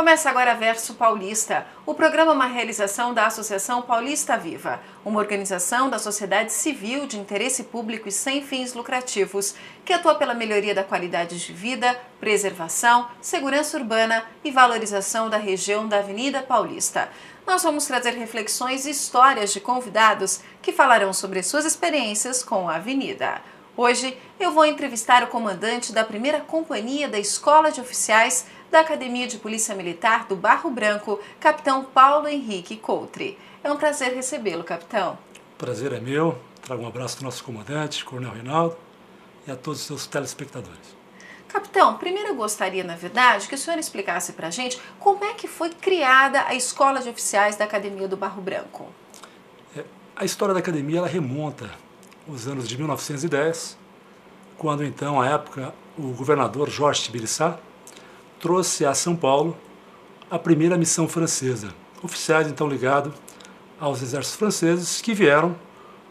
Começa agora Verso Paulista. O programa é uma realização da Associação Paulista Viva, uma organização da sociedade civil de interesse público e sem fins lucrativos, que atua pela melhoria da qualidade de vida, preservação, segurança urbana e valorização da região da Avenida Paulista. Nós vamos trazer reflexões e histórias de convidados que falarão sobre suas experiências com a avenida. Hoje eu vou entrevistar o comandante da primeira companhia da Escola de Oficiais da Academia de Polícia Militar do Barro Branco, capitão Paulo Henrique Coutre. É um prazer recebê-lo, capitão. Prazer é meu. Trago um abraço do nosso comandante, Coronel Reinaldo, e a todos os seus telespectadores. Capitão, primeiro eu gostaria, na verdade, que o senhor explicasse para a gente como é que foi criada a Escola de Oficiais da Academia do Barro Branco. A história da academia ela remonta aos anos de 1910, quando então, à época, o governador Jorge Tibiriçá trouxe a São Paulo a primeira missão francesa. Oficiais então ligados aos exércitos franceses que vieram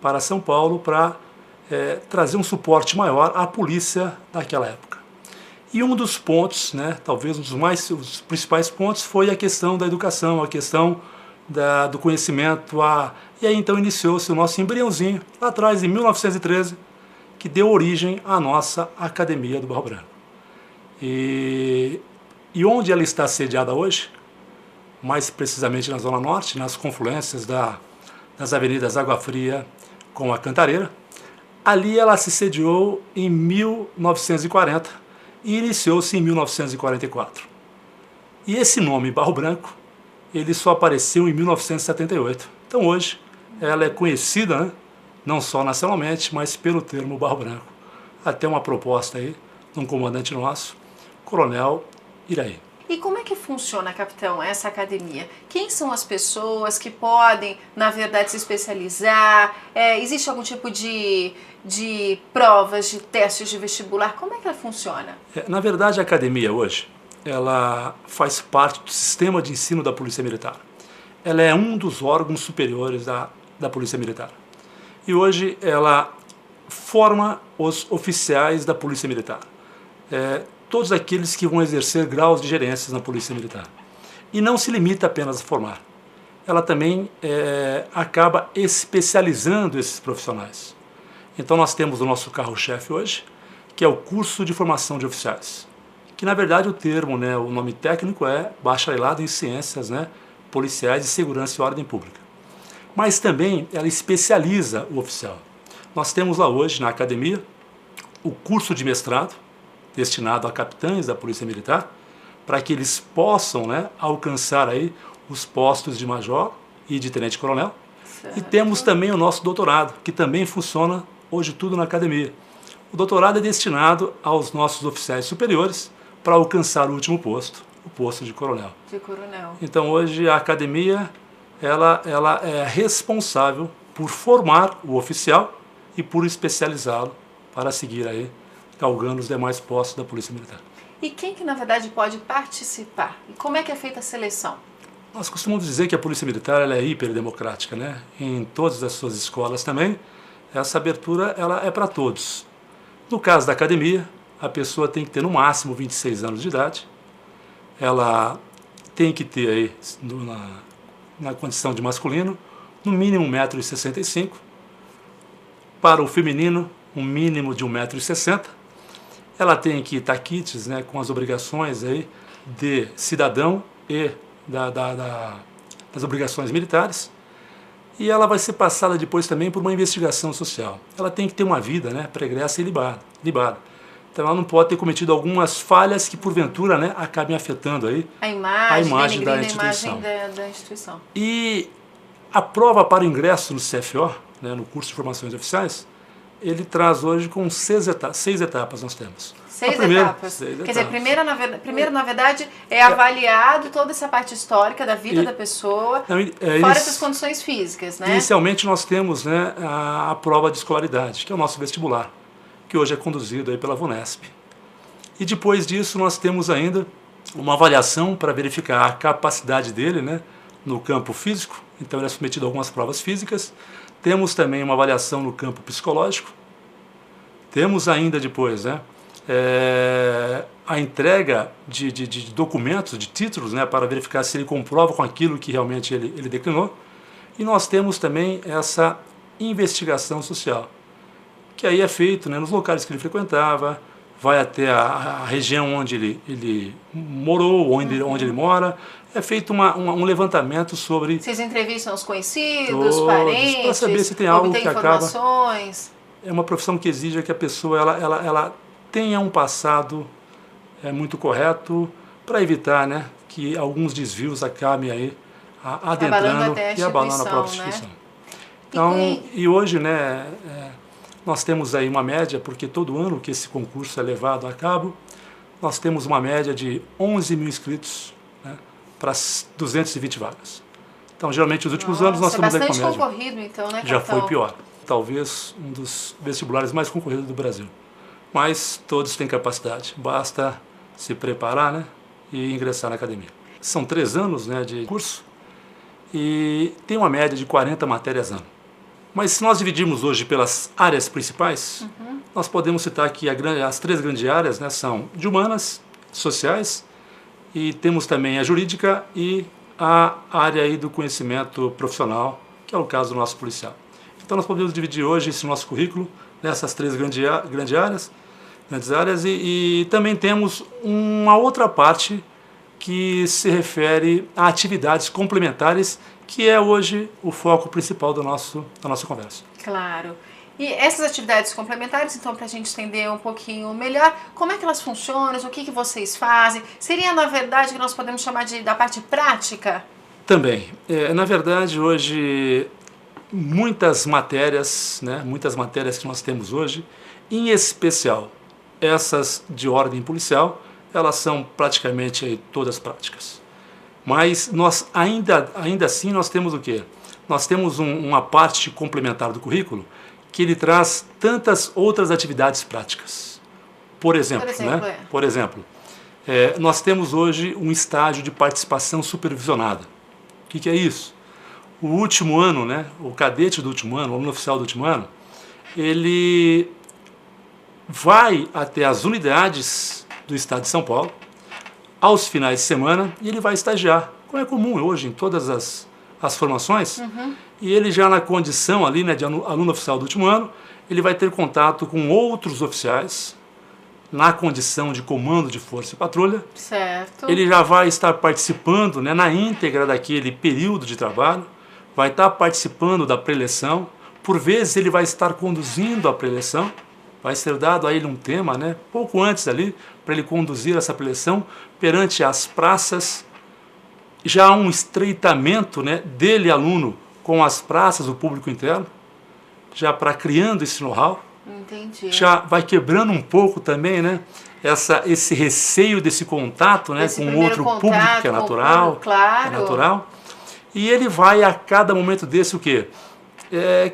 para São Paulo para trazer um suporte maior à polícia daquela época. E um dos pontos, talvez os principais pontos, foi a questão da educação, a questão do conhecimento. E aí então iniciou-se o nosso embriãozinho, lá atrás, em 1913, que deu origem à nossa Academia do Barro Branco. E onde ela está sediada hoje, mais precisamente na Zona Norte, nas confluências das avenidas Água Fria com a Cantareira, ali ela se sediou em 1940 e iniciou-se em 1944. E esse nome, Barro Branco, ele só apareceu em 1978. Então hoje ela é conhecida, não só nacionalmente, mas pelo termo Barro Branco. Até uma proposta aí de um comandante nosso, Coronel Iraí. E como é que funciona, capitão, essa academia? Quem são as pessoas que podem, na verdade, se especializar? Existe algum tipo de provas, de testes de vestibular? Como é que ela funciona? Na verdade, a academia hoje, ela faz parte do sistema de ensino da Polícia Militar. Ela é um dos órgãos superiores da Polícia Militar. E hoje ela forma os oficiais da Polícia Militar. Todos aqueles que vão exercer graus de gerências na Polícia Militar. E não se limita apenas a formar. Ela também acaba especializando esses profissionais. Então nós temos o nosso carro-chefe hoje, que é o curso de formação de oficiais. Que na verdade o termo, o nome técnico é bacharelado em ciências policiais de segurança e ordem pública. Mas também ela especializa o oficial. Nós temos lá hoje na academia o curso de mestrado, destinado a capitães da Polícia Militar, para que eles possam alcançar aí os postos de major e de tenente-coronel. E temos também o nosso doutorado, que também funciona hoje tudo na academia. O doutorado é destinado aos nossos oficiais superiores para alcançar o último posto, o posto de coronel. Então hoje a academia ela é responsável por formar o oficial e por especializá-lo para seguir aí galgando os demais postos da Polícia Militar. E quem que na verdade pode participar? E como é que é feita a seleção? Nós costumamos dizer que a Polícia Militar ela é hiperdemocrática, Em todas as suas escolas também, essa abertura ela é para todos. No caso da academia, a pessoa tem que ter no máximo 26 anos de idade, ela tem que ter aí, na condição de masculino, no mínimo 1,65 m, para o feminino, um mínimo de 1,60 m, ela tem que estar quites com as obrigações aí de cidadão e das obrigações militares, e ela vai ser passada depois também por uma investigação social. Ela tem que ter uma vida pregressa e libada. Então ela não pode ter cometido algumas falhas que porventura acabem afetando aí a imagem da instituição. E a prova para o ingresso no CFO, no curso de formações de oficiais, ele traz hoje com 6 etapas nós temos. Seis etapas. Quer dizer, primeiro, na verdade, é avaliado toda essa parte histórica da vida da pessoa, fora essas condições físicas, Inicialmente nós temos a prova de escolaridade, que é o nosso vestibular, que hoje é conduzido aí pela VUNESP. E depois disso nós temos ainda uma avaliação para verificar a capacidade dele no campo físico, então ele é submetido a algumas provas físicas. Temos também uma avaliação no campo psicológico. Temos ainda depois a entrega de documentos, de títulos, né, para verificar se ele comprova com aquilo que realmente ele declinou. E nós temos também essa investigação social, que aí é feito, né, nos locais que ele frequentava, vai até a região onde ele morou, onde ele mora, é feito um levantamento sobre... Vocês entrevistam os conhecidos, parentes, para saber se tem algo que informações. É uma profissão que exige que a pessoa ela tenha um passado muito correto, para evitar, né, que alguns desvios acabem aí adentrando e abalando a própria instituição. Né? Então, e hoje, né, nós temos aí uma média, porque todo ano que esse concurso é levado a cabo, nós temos uma média de 11 mil inscritos, né, para 220 vagas. Então, geralmente, nos últimos anos, nós estamos aí com a média. Bastante concorrido, então, né, já foi pior. Talvez um dos vestibulares mais concorridos do Brasil. Mas todos têm capacidade, basta se preparar, né, e ingressar na academia. São 3 anos, né, de curso e tem uma média de 40 matérias ano. Mas se nós dividirmos hoje pelas áreas principais, nós podemos citar que as 3 grandes áreas, né, são de humanas, sociais, e temos também a jurídica e a área aí do conhecimento profissional, que é o caso do nosso policial. Então nós podemos dividir hoje esse nosso currículo nessas 3 grandes áreas e também temos uma outra parte que se refere a atividades complementares, que é hoje o foco principal da nossa conversa. Claro. E essas atividades complementares, então, para a gente entender um pouquinho melhor, como é que elas funcionam, o que vocês fazem? Seria, na verdade, que nós podemos chamar da parte prática? Também. Na verdade, hoje, muitas matérias que nós temos hoje, em especial essas de ordem policial, elas são praticamente aí todas práticas. Mas nós ainda assim nós temos o quê? Nós temos uma parte complementar do currículo que ele traz tantas outras atividades práticas. Por exemplo, nós temos hoje um estágio de participação supervisionada. O que é isso? O último ano, né, o cadete do último ano, o aluno oficial do último ano, ele vai até as unidades do estado de São Paulo, aos finais de semana, e ele vai estagiar, como é comum hoje em todas as formações, e ele já na condição ali, né, de aluno oficial do último ano, ele vai ter contato com outros oficiais, na condição de comando de força e patrulha. Certo. Ele já vai estar participando, né, na íntegra daquele período de trabalho, vai estar participando da preleção, por vezes ele vai estar conduzindo a preleção, vai ser dado a ele um tema, né, pouco antes ali, para ele conduzir essa preleção perante as praças. Já há um estreitamento, né, dele, aluno, com as praças, o público interno, já para criando esse know-how. Entendi. Já vai quebrando um pouco também, né, esse receio desse contato, né, com outro público que é natural, claro. É natural. E ele vai a cada momento desse o quê?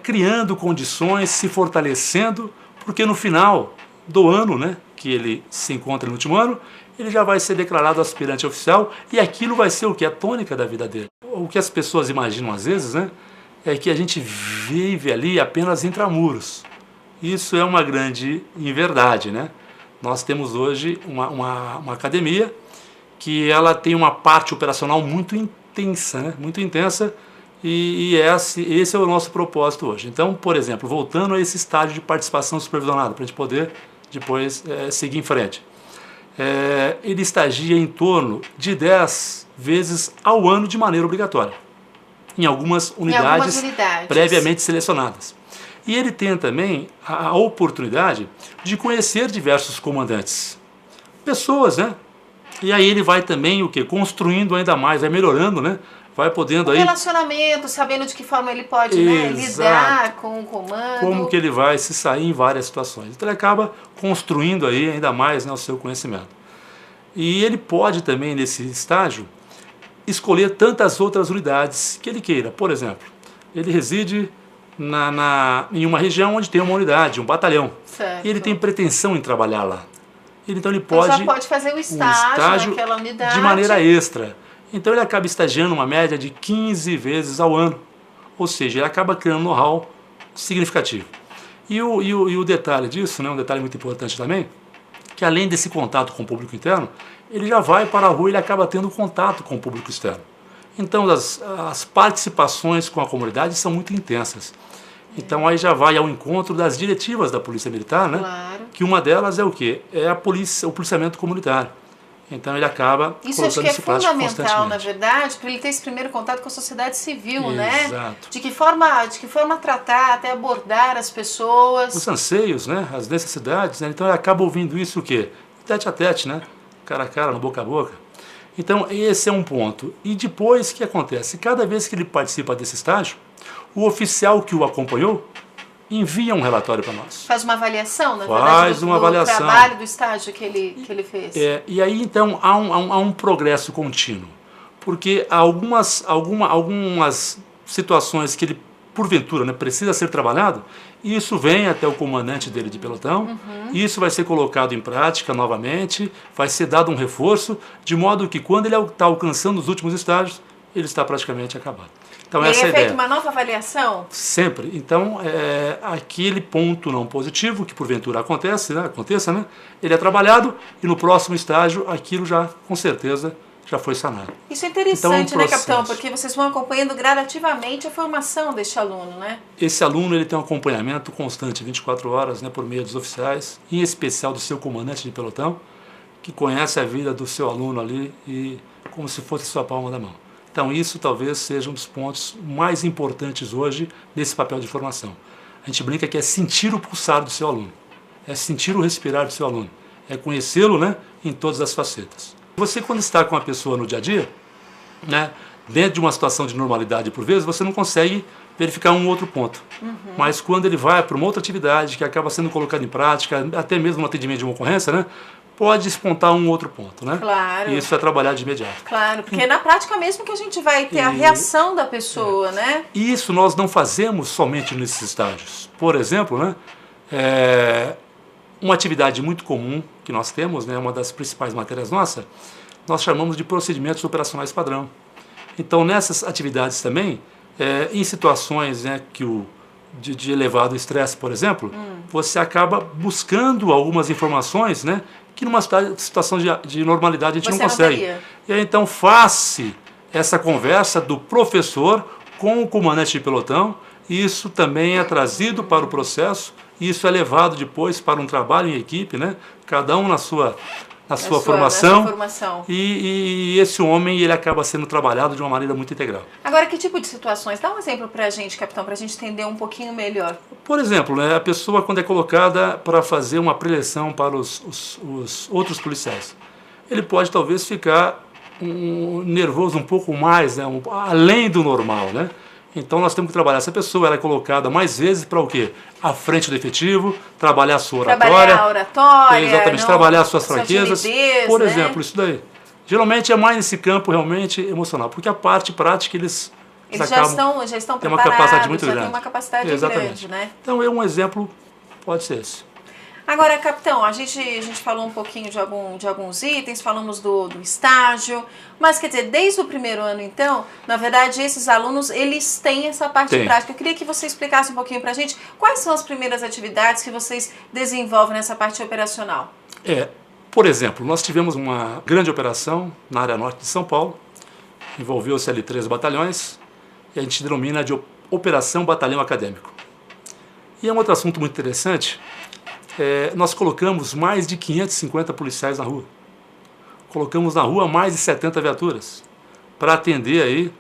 Criando condições, se fortalecendo, porque no final do ano, né, que ele se encontra no último ano, ele já vai ser declarado aspirante oficial e aquilo vai ser o que? A tônica da vida dele. O que as pessoas imaginam às vezes, né, é que a gente vive ali apenas intramuros. Isso é uma grande inverdade, né? Nós temos hoje uma academia que ela tem uma parte operacional muito intensa, né? Muito intensa, e esse é o nosso propósito hoje. Então, por exemplo, voltando a esse estágio de participação supervisionada, para a gente poder depois seguir em frente. Ele estagia em torno de 10 vezes ao ano de maneira obrigatória, em algumas unidades previamente selecionadas. E ele tem também a oportunidade de conhecer diversos comandantes, pessoas, né? E aí ele vai também o quê? Construindo ainda mais, vai melhorando, né? Vai podendo aí... relacionamento, sabendo de que forma ele pode, né, lidar com o comando. Como que ele vai se sair em várias situações. Então ele acaba construindo aí ainda mais, né, o seu conhecimento. E ele pode também, nesse estágio, escolher tantas outras unidades que ele queira. Por exemplo, ele reside em uma região onde tem uma unidade, um batalhão. Certo. E ele tem pretensão em trabalhar lá. Então ele pode, já pode fazer o estágio naquela unidade de maneira extra. Então ele acaba estagiando uma média de 15 vezes ao ano. Ou seja, ele acaba criando know-how significativo. E o detalhe disso, né, um detalhe muito importante também, que além desse contato com o público interno, ele já vai para a rua e ele acaba tendo contato com o público externo. Então as participações com a comunidade são muito intensas. Então aí já vai ao encontro das diretivas da Polícia Militar, né? Claro. Que uma delas é o quê? É o policiamento comunitário. Então ele acaba isso acho que é fundamental, na constantemente. verdade, para ele ter esse primeiro contato com a sociedade civil, né? Exato. De que forma tratar, até abordar as pessoas. Os anseios, né? As necessidades, né? Então ele acaba ouvindo isso o quê? Tete a tete, né? Cara a cara, no boca a boca. Então esse é um ponto. E depois o que acontece? Cada vez que ele participa desse estágio, o oficial que o acompanhou envia um relatório para nós. Faz uma avaliação, na verdade, do trabalho, do estágio que ele fez. E aí, então, há um progresso contínuo. Porque há algumas situações que ele, porventura, né, precisa ser trabalhado, e isso vem até o comandante dele de pelotão, e isso vai ser colocado em prática novamente, vai ser dado um reforço, de modo que quando ele está alcançando os últimos estágios, ele está praticamente acabado. Então, e essa aí é feita uma nova avaliação? Sempre. Então, aquele ponto não positivo, que porventura aconteça, né? Ele é trabalhado e no próximo estágio aquilo já, com certeza, já foi sanado. Isso é interessante, né, capitão? Porque vocês vão acompanhando gradativamente a formação deste aluno, né? Esse aluno ele tem um acompanhamento constante, 24 horas, né, por meio dos oficiais, em especial do seu comandante de pelotão, que conhece a vida do seu aluno ali e como se fosse sua palma da mão. Então isso talvez seja um dos pontos mais importantes hoje nesse papel de formação. A gente brinca que é sentir o pulsar do seu aluno, é sentir o respirar do seu aluno, é conhecê-lo, né, em todas as facetas. Você quando está com a pessoa no dia a dia, né, dentro de uma situação de normalidade por vezes, você não consegue verificar um outro ponto. Mas quando ele vai para uma outra atividade que acaba sendo colocada em prática, até mesmo no atendimento de uma ocorrência, né, pode despontar um outro ponto, né? Claro. E isso é trabalhar de imediato. Claro, porque é na prática mesmo que a gente vai ter a reação da pessoa, né? E isso nós não fazemos somente nesses estágios. Por exemplo, né, uma atividade muito comum que nós temos, né, uma das principais matérias nossas, nós chamamos de procedimentos operacionais padrão. Então, nessas atividades também, em situações, né, de elevado estresse, por exemplo, você acaba buscando algumas informações, né, que numa situação de normalidade a gente não consegue. E aí, então, faz-se essa conversa do professor com o comandante de pelotão, e isso também é trazido para o processo, e isso é levado depois para um trabalho em equipe, né, cada um na sua formação. E esse homem ele acaba sendo trabalhado de uma maneira muito integral. Agora, que tipo de situações? Dá um exemplo para a gente, capitão, para a gente entender um pouquinho melhor. Por exemplo, né, a pessoa quando é colocada para fazer uma preleção para os outros policiais, ele pode talvez ficar nervoso um pouco mais, né, além do normal, né? Então nós temos que trabalhar essa pessoa, ela é colocada mais vezes para o quê? À frente do efetivo, trabalhar a sua oratória. Trabalhar a oratória. Exatamente, trabalhar as suas fraquezas. Timidez, por né? exemplo, isso daí. Geralmente é mais nesse campo realmente emocional, porque a parte prática eles já estão têm uma capacidade muito já grande. Tem uma capacidade grande, né? Então um exemplo pode ser esse. Agora, capitão, a gente falou um pouquinho de alguns itens, falamos do estágio, mas quer dizer, desde o primeiro ano, então, na verdade, esses alunos, eles têm essa parte prática. Eu queria que você explicasse um pouquinho pra gente quais são as primeiras atividades que vocês desenvolvem nessa parte operacional. Por exemplo, nós tivemos uma grande operação na área norte de São Paulo, envolveu-se ali 3 batalhões, e a gente denomina de Operação Batalhão Acadêmico. E é um outro assunto muito interessante. Nós colocamos mais de 550 policiais na rua. Colocamos na rua mais de 70 viaturas para atender aí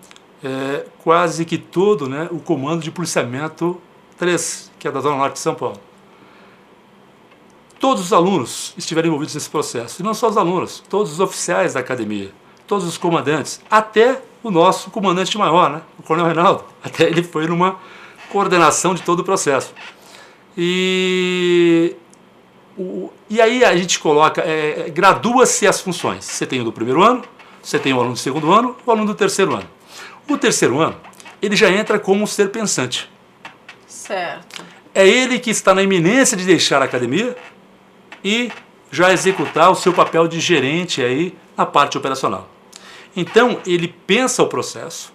quase que todo, né, o comando de policiamento 3, que é da Zona Norte de São Paulo. Todos os alunos estiveram envolvidos nesse processo, e não só os alunos, todos os oficiais da academia, todos os comandantes, até o nosso comandante maior, né, o Coronel Reinaldo, até ele foi numa coordenação de todo o processo. E aí a gente coloca, gradua-se as funções. Você tem o do primeiro ano, você tem o aluno do segundo ano, o aluno do terceiro ano. O terceiro ano, ele já entra como um ser pensante. Certo. É ele que está na iminência de deixar a academia e já executar o seu papel de gerente aí na parte operacional. Então, ele pensa o processo,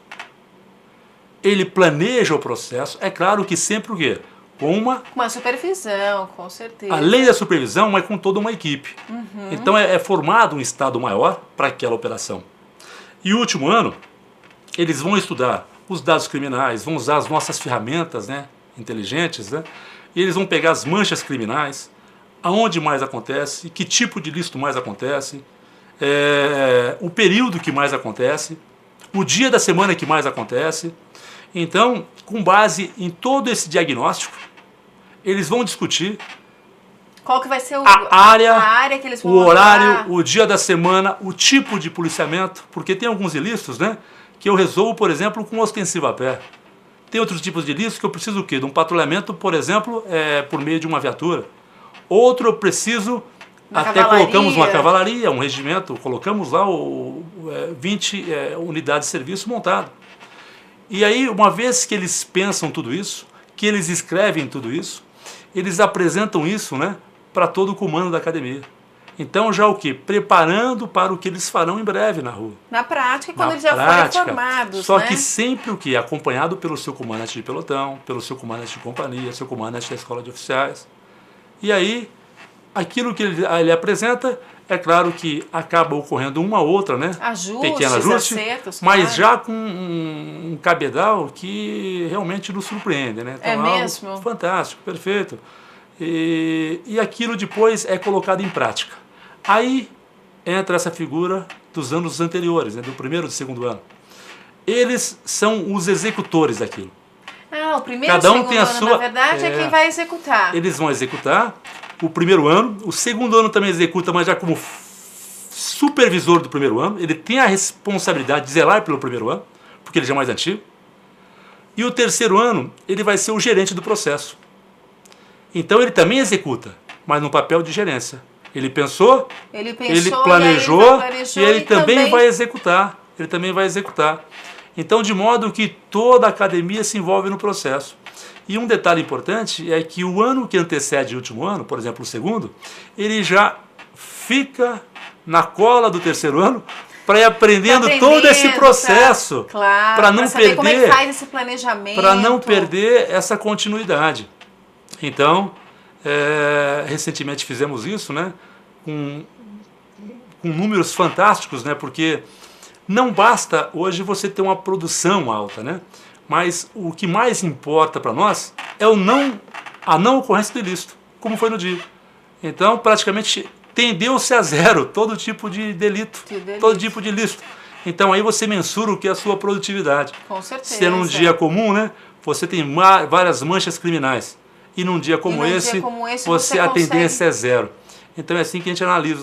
ele planeja o processo, é claro que sempre o quê? com uma supervisão, com certeza. Além da supervisão, mas com toda uma equipe. Então é formado um estado maior para aquela operação. E o último ano, eles vão estudar os dados criminais, vão usar as nossas ferramentas, né, inteligentes, né, e eles vão pegar as manchas criminais, aonde mais acontece, que tipo de ilícito mais acontece, o período que mais acontece, o dia da semana que mais acontece. Então, com base em todo esse diagnóstico, eles vão discutir qual que vai ser a área que eles vão o horário, usar. o dia da semana, o tipo de policiamento, porque tem alguns ilícitos, né, que eu resolvo, por exemplo, com ostensivo a pé. Tem outros tipos de ilícitos que eu preciso o quê? De um patrulhamento, por exemplo, por meio de uma viatura. Outro eu preciso, até colocamos uma cavalaria, um regimento, colocamos lá 20 unidades de serviço montado. E aí, uma vez que eles pensam tudo isso, que eles escrevem tudo isso, eles apresentam isso, né, para todo o comando da academia. Então já o que? Preparando para o que eles farão em breve na rua. Na prática, quando eles já forem formados. Só né? que sempre o que? Acompanhado pelo seu comandante de pelotão, pelo seu comandante de companhia, seu comandante da escola de oficiais. E aí, aquilo que ele apresenta, é claro que acaba ocorrendo uma outra, né? Pequeno ajuste, acertos, mas claro. já com um cabedal que realmente nos surpreende, né? Então, é mesmo? Fantástico, perfeito. E aquilo depois é colocado em prática. Aí entra essa figura dos anos anteriores, né? Do primeiro e do segundo ano. Eles são os executores daquilo. O primeiro Cada um e o segundo tem a ano, sua, na verdade, é quem vai executar. Eles vão executar o primeiro ano, o segundo ano também executa, mas já como supervisor do primeiro ano. Ele tem a responsabilidade de zelar pelo primeiro ano, porque ele já é mais antigo. E o terceiro ano, ele vai ser o gerente do processo. Então ele também executa, mas no papel de gerência. Ele pensou, ele planejou e ele também vai executar. Ele também vai executar. Então, de modo que toda a academia se envolve no processo. E um detalhe importante é que o ano que antecede o último ano, por exemplo, o segundo, ele já fica na cola do terceiro ano para ir aprendendo todo esse processo. Para não saber perder, como é que faz esse planejamento. Para não perder essa continuidade. Então, recentemente fizemos isso, né, com números fantásticos, né, porque não basta hoje você ter uma produção alta, né, mas o que mais importa para nós é a não ocorrência do ilícito, como foi no dia. Então, praticamente, tendeu-se a zero todo tipo de delito, todo tipo de ilícito. Então, aí você mensura o que é a sua produtividade. Com certeza. Se num dia comum, né, você tem várias manchas criminais. E num dia como esse, a tendência é zero. Então é assim que a gente analisa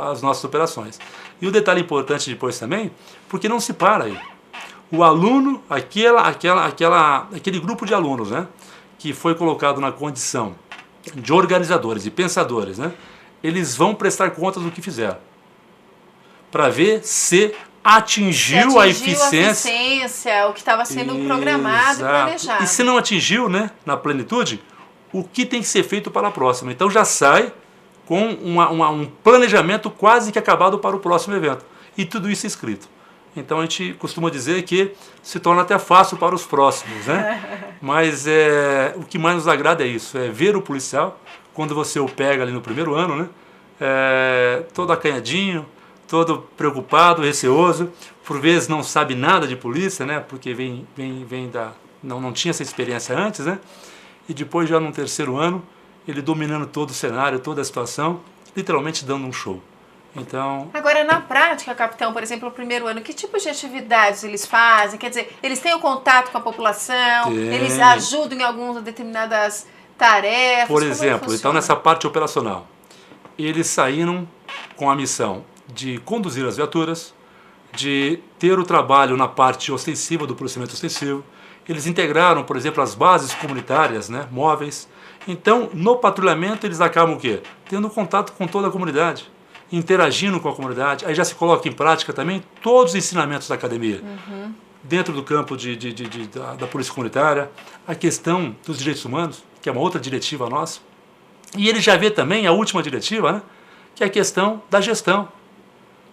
as nossas operações. E o detalhe importante depois também, porque não se para aí. O aluno, aquele grupo de alunos, né, que foi colocado na condição de organizadores e pensadores, né, eles vão prestar contas do que fizeram, para ver se atingiu a eficiência, o que estava sendo programado e planejado. E se não atingiu, né, na plenitude, o que tem que ser feito para a próxima. Então já sai com um planejamento quase que acabado para o próximo evento. E tudo isso escrito. Então a gente costuma dizer que se torna até fácil para os próximos, né? Mas o que mais nos agrada é isso, é ver o policial, quando você o pega ali no primeiro ano, né, todo acanhadinho, todo preocupado, receoso, por vezes não sabe nada de polícia, né, porque não tinha essa experiência antes, né, e depois já no terceiro ano, ele dominando todo o cenário, toda a situação, literalmente dando um show. Então... Agora, na prática, capitão, por exemplo, no primeiro ano, que tipo de atividades eles fazem? Quer dizer, eles têm o contato com a população, eles ajudam em algumas determinadas tarefas? Por exemplo, então nessa parte operacional, eles saíram com a missão de conduzir as viaturas, de ter o trabalho na parte ostensiva do policiamento ostensivo. Eles integraram, por exemplo, as bases comunitárias, né, móveis. Então, no patrulhamento, eles acabam o quê? Tendo contato com toda a comunidade, interagindo com a comunidade. Aí já se coloca em prática também todos os ensinamentos da academia. Dentro do campo da polícia comunitária, a questão dos direitos humanos, que é uma outra diretiva nossa. E ele já vê também a última diretiva, né, que é a questão da gestão.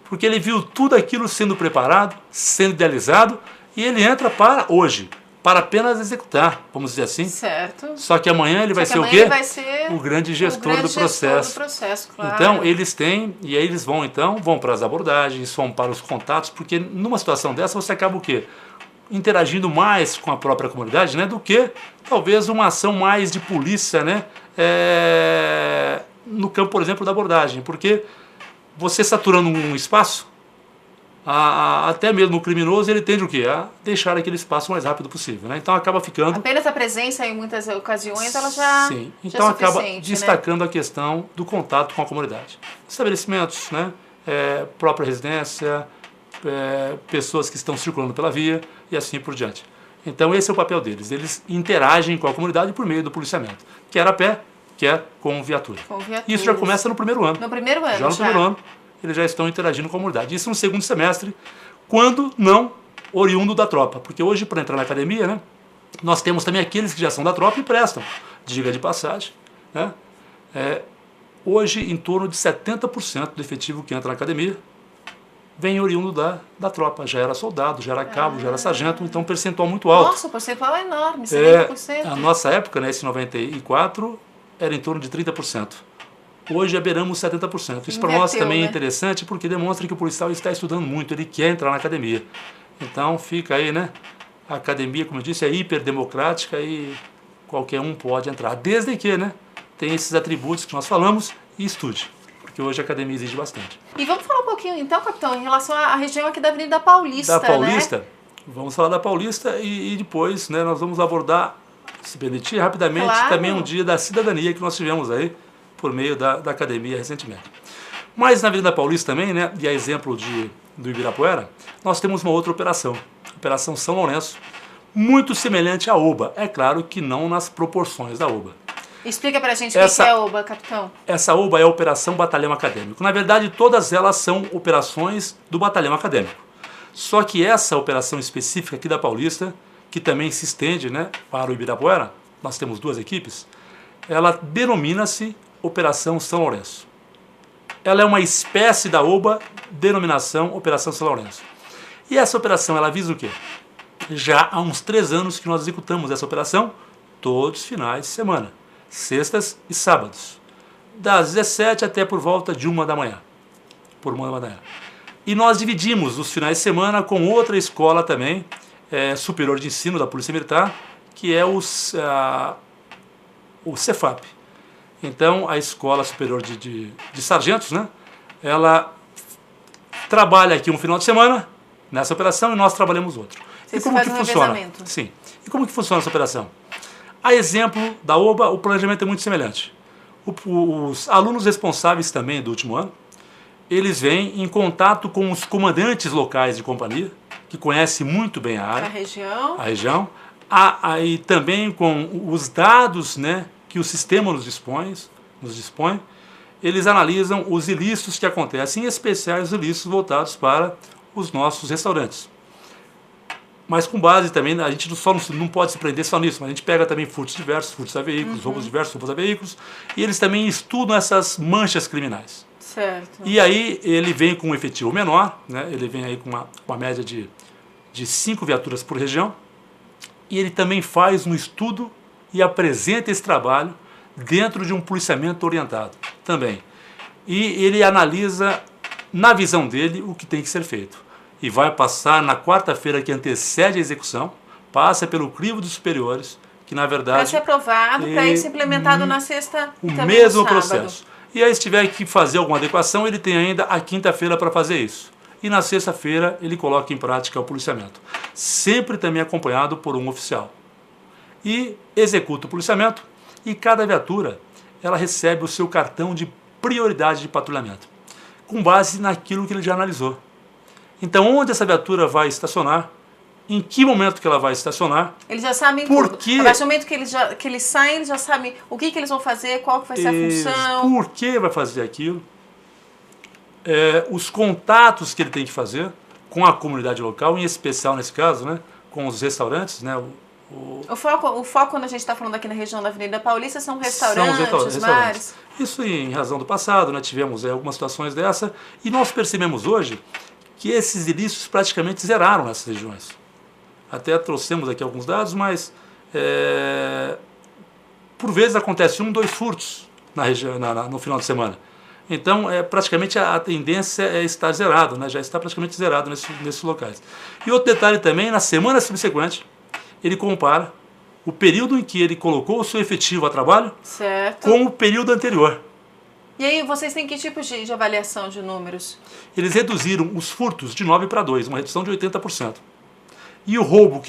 Porque ele viu tudo aquilo sendo preparado, sendo idealizado, e ele entra para hoje, para apenas executar, vamos dizer assim. Certo. Só que amanhã ele vai ser o quê? Ele vai ser o grande gestor do processo. Claro. Então, eles têm, e aí eles vão para as abordagens, vão para os contatos, porque numa situação dessa você acaba o quê? Interagindo mais com a própria comunidade, né, do que talvez uma ação mais de polícia, né, no campo, por exemplo, da abordagem, porque você saturando um espaço, até mesmo o criminoso ele tende o quê? A deixar aquele espaço o mais rápido possível, né? Então acaba ficando... Apenas a presença em muitas ocasiões ela já... Sim, então já acaba né? destacando a questão do contato com a comunidade. Estabelecimentos, né, própria residência, pessoas que estão circulando pela via e assim por diante. Então esse é o papel deles. Eles interagem com a comunidade por meio do policiamento, quer a pé, quer com viatura. Isso já começa no primeiro ano. No primeiro ano, já. No primeiro ano, eles já estão interagindo com a comunidade. Isso no segundo semestre, quando não oriundo da tropa. Porque hoje, para entrar na academia, né, nós temos também aqueles que já são da tropa e prestam, diga de passagem, né? Hoje, em torno de 70% do efetivo que entra na academia vem oriundo da tropa. Já era soldado, já era cabo, já era sargento, então um percentual muito alto. Nossa, o percentual é enorme, 70%. A nossa época, né, esse 94, era em torno de 30%. Hoje já beiramos 70%. Isso para nós também é interessante porque demonstra que o policial está estudando muito, ele quer entrar na academia. Então fica aí, né? A academia, como eu disse, é hiperdemocrática e qualquer um pode entrar, desde que, né, tem esses atributos que nós falamos e estude. Porque hoje a academia exige bastante. E vamos falar um pouquinho então, capitão, em relação à região aqui da Avenida Paulista, Da Paulista, né? Vamos falar da Paulista e depois, né, nós vamos abordar, se permitir, rapidamente, claro, também um dia da cidadania que nós tivemos aí, por meio da academia recentemente. Mas na Avenida Paulista também, né, e a exemplo do Ibirapuera, nós temos uma outra operação, Operação São Lourenço, muito semelhante à OBA, é claro que não nas proporções da OBA. Explica pra gente o que é a OBA, capitão. Essa OBA é a Operação Batalhão Acadêmico. Na verdade, todas elas são operações do Batalhão Acadêmico. Só que essa operação específica aqui da Paulista, que também se estende, né, para o Ibirapuera, nós temos duas equipes, ela denomina-se Operação São Lourenço. Ela é uma espécie da OBA, denominação Operação São Lourenço. E essa operação, ela visa o quê? Já há uns 3 anos que nós executamos essa operação, todos os finais de semana, sextas e sábados, das 17 até por volta de 1 da manhã. Por 1 da manhã. E nós dividimos os finais de semana com outra escola também, superior de ensino da Polícia Militar, que é o Cefap. Então, a Escola Superior de Sargentos, né, ela trabalha aqui um final de semana nessa operação e nós trabalhamos outro. E como que funciona? Sim. E como que funciona essa operação? A exemplo da OBA, o planejamento é muito semelhante. Os alunos responsáveis também do último ano, eles vêm em contato com os comandantes locais de companhia, que conhecem muito bem a área. A região. E também com os dados, né, que o sistema nos dispõe, eles analisam os ilícitos que acontecem, em especial os ilícitos voltados para os nossos restaurantes. Mas com base também, a gente só não pode se prender só nisso, mas a gente pega também furtos diversos, furtos a veículos, roubos diversos, roubos a veículos, e eles também estudam essas manchas criminais. Certo. E aí ele vem com um efetivo menor, né? Ele vem aí com uma média de 5 viaturas por região, e ele também faz um estudo e apresenta esse trabalho dentro de um policiamento orientado também. E ele analisa, na visão dele, o que tem que ser feito. E vai passar na quarta-feira que antecede a execução, passa pelo crivo dos superiores, que na verdade... Para ser aprovado, para ir ser implementado na sexta e também mesmo no sábado. Processo. E aí se tiver que fazer alguma adequação, ele tem ainda a quinta-feira para fazer isso. E na sexta-feira ele coloca em prática o policiamento. Sempre também acompanhado por um oficial. E executa o policiamento e cada viatura ela recebe o seu cartão de prioridade de patrulhamento, com base naquilo que ele já analisou. Então, onde essa viatura vai estacionar, em que momento que ela vai estacionar. Eles já sabem tudo. A partir do momento que eles saem, eles já sabem o que eles vão fazer, qual que vai ser a função. Por que vai fazer aquilo. Os contatos que ele tem que fazer com a comunidade local, em especial nesse caso, né, com os restaurantes, né, O foco, quando a gente está falando aqui na região da Avenida Paulista, são restaurantes, bares. Isso em razão do passado, né, tivemos algumas situações dessa, e nós percebemos hoje que esses ilícitos praticamente zeraram nessas regiões. Até trouxemos aqui alguns dados, mas por vezes acontece 1, 2 furtos na região, no final de semana. Então, praticamente a tendência é estar zerado, né? Já está praticamente zerado nesses locais. E outro detalhe também, na semana subsequente, ele compara o período em que ele colocou o seu efetivo a trabalho com o período anterior. E aí, vocês têm que tipo de avaliação de números? Eles reduziram os furtos de 9 para 2, uma redução de 80%. E o roubo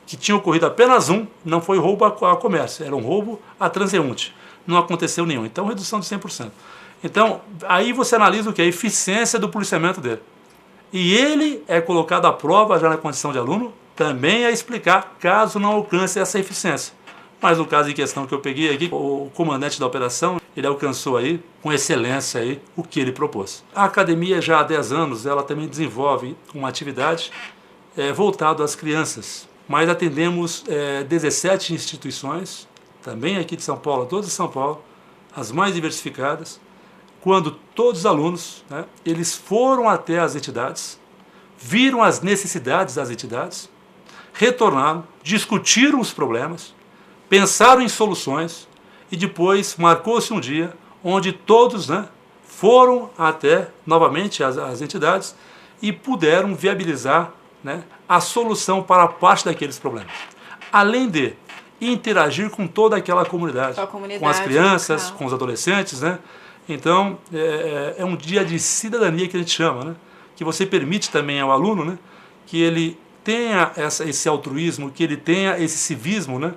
que tinha ocorrido apenas um, não foi roubo a comércio, era um roubo a transeunte. Não aconteceu nenhum. Então, redução de 100%. Então, aí você analisa o que? A eficiência do policiamento dele. E ele é colocado à prova, já na condição de aluno, também a explicar caso não alcance essa eficiência. Mas no caso em questão que eu peguei aqui, o comandante da operação, ele alcançou aí, com excelência, aí, o que ele propôs. A academia, já há 10 anos, ela também desenvolve uma atividade voltada às crianças. Mas atendemos 17 instituições, também aqui de São Paulo, todas de São Paulo, as mais diversificadas, quando todos os alunos, né, eles foram até as entidades, viram as necessidades das entidades, retornaram, discutiram os problemas, pensaram em soluções e depois marcou-se um dia onde todos, né, foram até novamente as entidades e puderam viabilizar, né, a solução para parte daqueles problemas. Além de interagir com toda aquela comunidade, com as crianças, local, com os adolescentes, né? Então, é um dia de cidadania que a gente chama, né? Que você permite também ao aluno, né, que ele tenha esse altruísmo, que ele tenha esse civismo, né,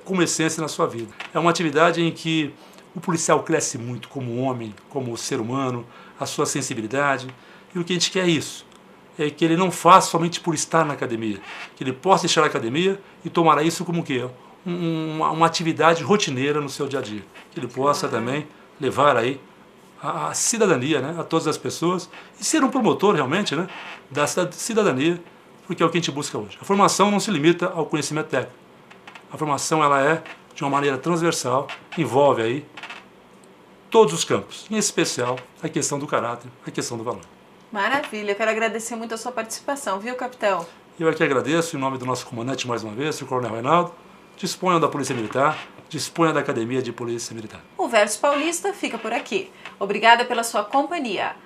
como essência na sua vida. É uma atividade em que o policial cresce muito como homem, como ser humano, a sua sensibilidade, e o que a gente quer é isso. É que ele não faça somente por estar na academia, que ele possa deixar a academia e tomar isso como o quê? Uma atividade rotineira no seu dia a dia, que ele possa também levar aí a cidadania, né, a todas as pessoas e ser um promotor realmente, né, da cidadania, porque é o que a gente busca hoje. A formação não se limita ao conhecimento técnico, a formação ela é de uma maneira transversal, envolve aí todos os campos, em especial a questão do caráter, a questão do valor. Maravilha, eu quero agradecer muito a sua participação, viu, capitão? Eu aqui agradeço, em nome do nosso comandante mais uma vez, o Coronel Reinaldo. Disponham da Polícia Militar, disponham da Academia de Polícia Militar. O Versus Paulista fica por aqui. Obrigada pela sua companhia.